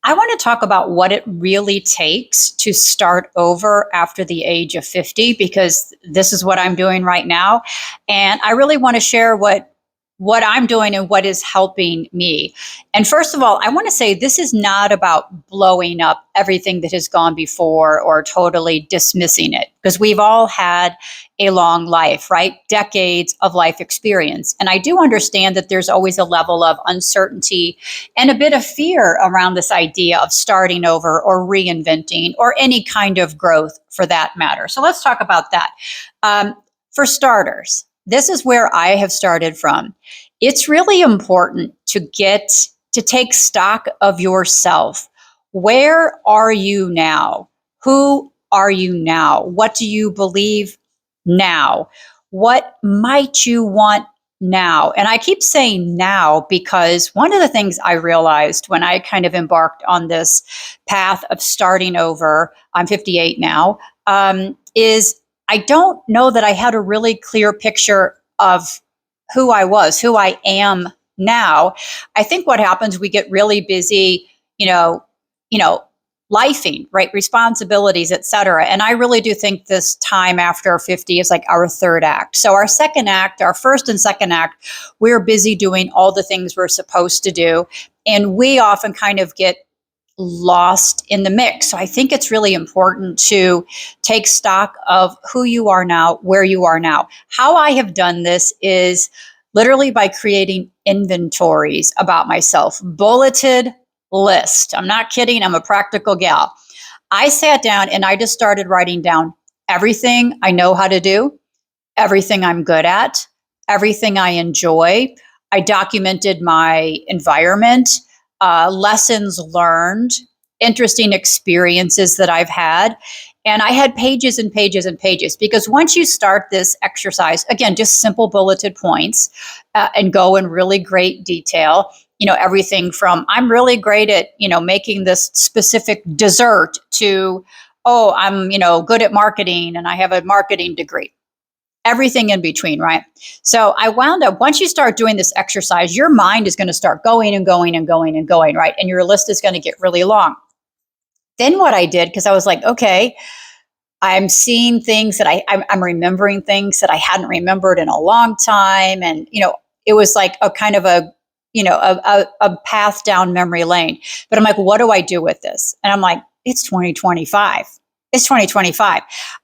I want to talk about what it really takes to start over after the age of 50 because this is what I'm doing right now. And I really want to share what I'm doing and what is helping me. And first of all, I want to say this is not about blowing up everything that has gone before or totally dismissing it, because we've all had a long life, right? Decades of life experience. And I do understand that there's always a level of uncertainty and a bit of fear around this idea of starting over or reinventing or any kind of growth for that matter. So let's talk about that. For starters, this is where I have started from. It's really important to take stock of yourself. Where are you now? Who are you now? What do you believe now? What might you want now? And I keep saying now because one of the things I realized when I kind of embarked on this path of starting over, I'm 58 now, is I don't know that I had a really clear picture of who I was, who I am now. I think what happens, we get really busy, you know, lifing, right? Responsibilities, et cetera. And I really do think this time after 50 is like our third act. So our second act, our first and second act, we're busy doing all the things we're supposed to do. And we often kind of get lost in the mix. So I think it's really important to take stock of who you are now, where you are now. How I have done this is literally by creating inventories about myself, bulleted list. I'm not kidding. I'm a practical gal. I sat down and I just started writing down everything I know how to do, everything I'm good at, everything I enjoy. I documented my environment, lessons learned, interesting experiences that I've had. And I had pages and pages and pages because once you start this exercise, again, just simple bulleted points and go in really great detail, everything from I'm really great at, making this specific dessert to, oh, I'm, good at marketing and I have a marketing degree. Everything in between, right? So I wound up, once you start doing this exercise, your mind is going to start going and going and going and going, right? And your list is going to get really long. Then what I did, because I was like, okay, I'm seeing things that I'm remembering things that I hadn't remembered in a long time. And, it was like a kind of a path down memory lane. But I'm like, what do I do with this? And I'm like, it's 2025. It's 2025.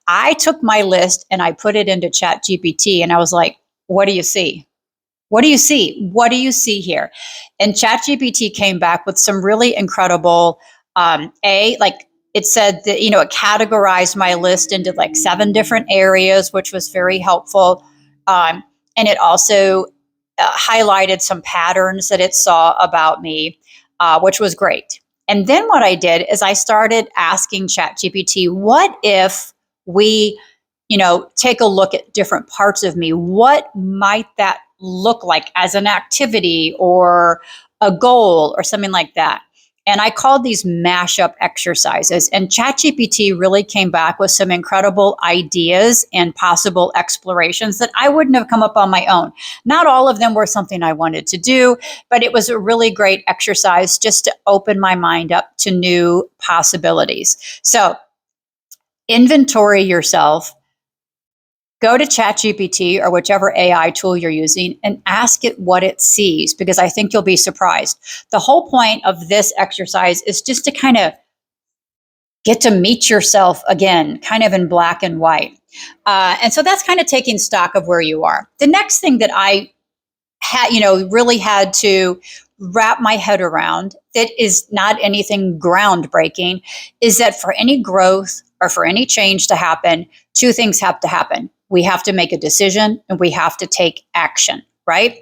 I took my list and I put it into Chat GPT and I was like, what do you see? What do you see? What do you see here? And Chat GPT came back with some really incredible, it said that, it categorized my list into like 7 different areas, which was very helpful. And it also highlighted some patterns that it saw about me, which was great. And then what I did is I started asking ChatGPT, what if we, take a look at different parts of me? What might that look like as an activity or a goal or something like that? And I called these mashup exercises. And ChatGPT really came back with some incredible ideas and possible explorations that I wouldn't have come up on my own. Not all of them were something I wanted to do, but it was a really great exercise just to open my mind up to new possibilities. So inventory yourself. Go to ChatGPT or whichever AI tool you're using and ask it what it sees, because I think you'll be surprised. The whole point of this exercise is just to kind of get to meet yourself again, kind of in black and white. And so that's kind of taking stock of where you are. The next thing that I really had to wrap my head around, that is not anything groundbreaking, is that for any growth or for any change to happen, 2 things have to happen. We have to make a decision and we have to take action, right?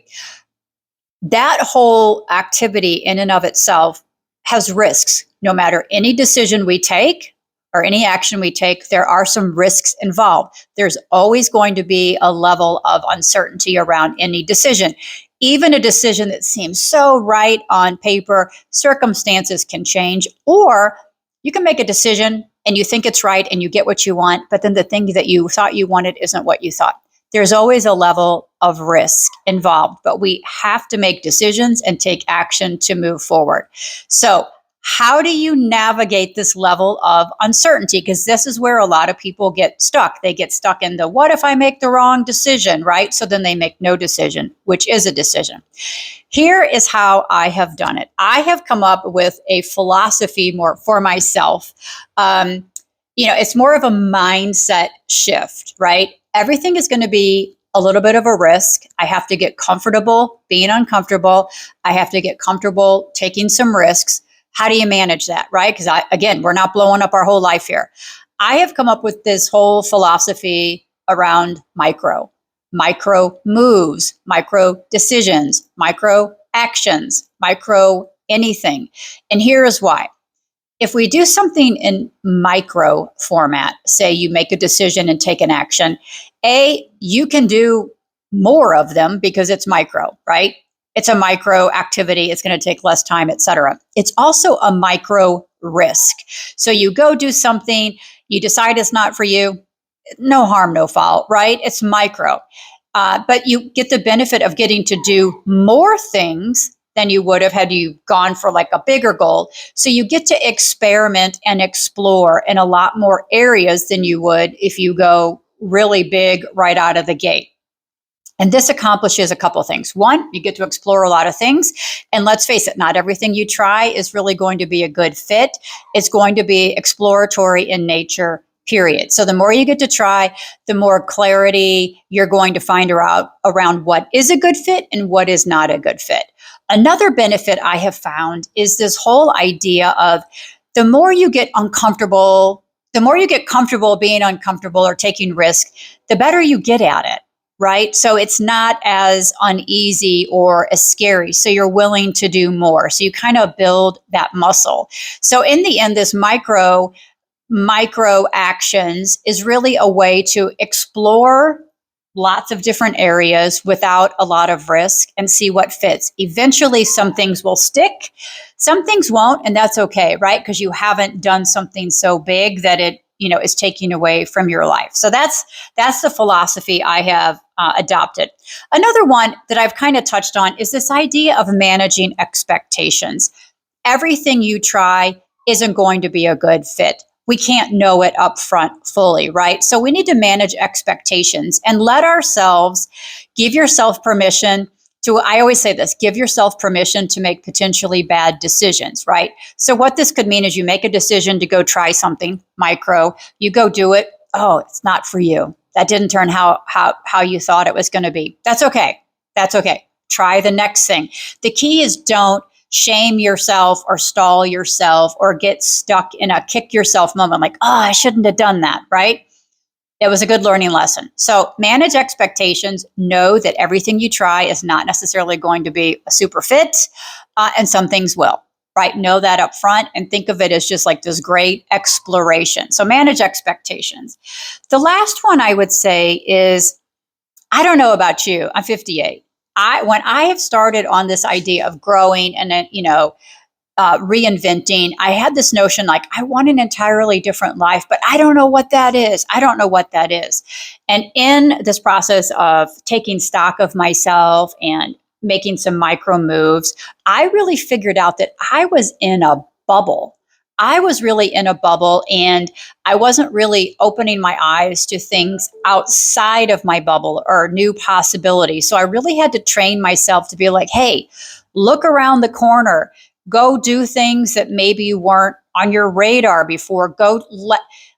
That whole activity in and of itself has risks. No matter any decision we take or any action we take, there are some risks involved. There's always going to be a level of uncertainty around any decision. Even a decision that seems so right on paper, circumstances can change, or you can make a decision and you think it's right and you get what you want, but then the thing that you thought you wanted isn't what you thought. There's always a level of risk involved, but we have to make decisions and take action to move forward. So How do you navigate this level of uncertainty? Because this is where a lot of people get stuck. They get stuck in the what if I make the wrong decision, right? So then they make no decision, which is a decision. Here is how I have done it. I have come up with a philosophy more for myself. It's more of a mindset shift, right? Everything is going to be a little bit of a risk. I have to get comfortable being uncomfortable. I have to get comfortable taking some risks. How do you manage that, right? Because again, we're not blowing up our whole life here. I have come up with this whole philosophy around micro moves, micro decisions, micro actions, micro anything. And here is why. If we do something in micro format, say you make a decision and take an action, you can do more of them because it's micro, right? It's a micro activity. It's going to take less time, etc. It's also a micro risk. So you go do something, you decide it's not for you, no harm, no foul, right? It's micro. But you get the benefit of getting to do more things than you would have had you gone for like a bigger goal. So you get to experiment and explore in a lot more areas than you would if you go really big right out of the gate. And this accomplishes a couple things. One, you get to explore a lot of things. And let's face it, not everything you try is really going to be a good fit. It's going to be exploratory in nature, period. So the more you get to try, the more clarity you're going to find around what is a good fit and what is not a good fit. Another benefit I have found is this whole idea of the more you get comfortable being uncomfortable or taking risk, the better you get at it. Right? So it's not as uneasy or as scary. So you're willing to do more. So you kind of build that muscle. So in the end, this micro actions is really a way to explore lots of different areas without a lot of risk and see what fits. Eventually, some things will stick, some things won't, and that's okay, right? Because you haven't done something so big that it is taking away from your life. So that's the philosophy I have adopted. Another one that I've kind of touched on is this idea of managing expectations. Everything you try isn't going to be a good fit. We can't know it up front fully, right? So we need to manage expectations and give yourself permission I always say this, give yourself permission to make potentially bad decisions, right? So what this could mean is you make a decision to go try something micro, you go do it. Oh, it's not for you. That didn't turn how you thought it was going to be. That's okay. That's okay. Try the next thing. The key is don't shame yourself or stall yourself or get stuck in a kick yourself moment like, oh, I shouldn't have done that, right? It was a good learning lesson. So manage expectations. Know that everything you try is not necessarily going to be a super fit, and some things will, right? Know that up front and think of it as just like this great exploration. So manage expectations. The last one I would say is, I don't know about you, I'm 58. When I have started on this idea of growing and then, reinventing, I had this notion like, I want an entirely different life, but I don't know what that is. And in this process of taking stock of myself and making some micro moves, I really figured out that I was in a bubble. And I wasn't really opening my eyes to things outside of my bubble or new possibilities. So I really had to train myself to be like, hey, look around the corner. Go do things that maybe you weren't on your radar before. Go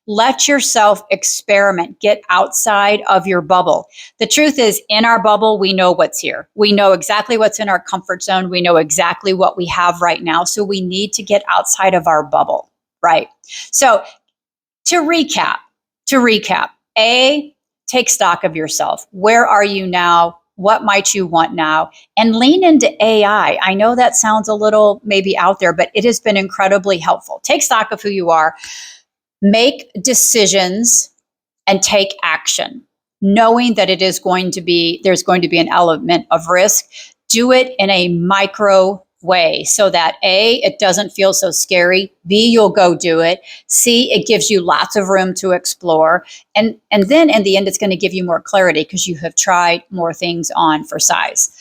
let yourself experiment. Get outside of your bubble. The truth is, in our bubble, we know what's here. We know exactly what's in our comfort zone. We know exactly what we have right now. So we need to get outside of our bubble, right? So to recap, take stock of yourself. Where are you now? What might you want now? And lean into AI. I know that sounds a little maybe out there, but it has been incredibly helpful. Take stock of who you are, make decisions, and take action, knowing that there's going to be an element of risk. Do it in a micro way so that A, it doesn't feel so scary. B, you'll go do it. C, it gives you lots of room to explore. And then in the end, it's going to give you more clarity because you have tried more things on for size.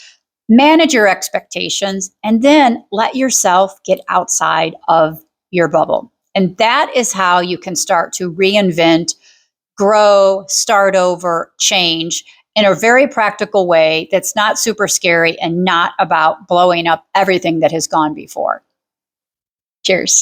manage your expectations, and then let yourself get outside of your bubble. And that is how you can start to reinvent, grow, start over, change in a very practical way that's not super scary and not about blowing up everything that has gone before. Cheers.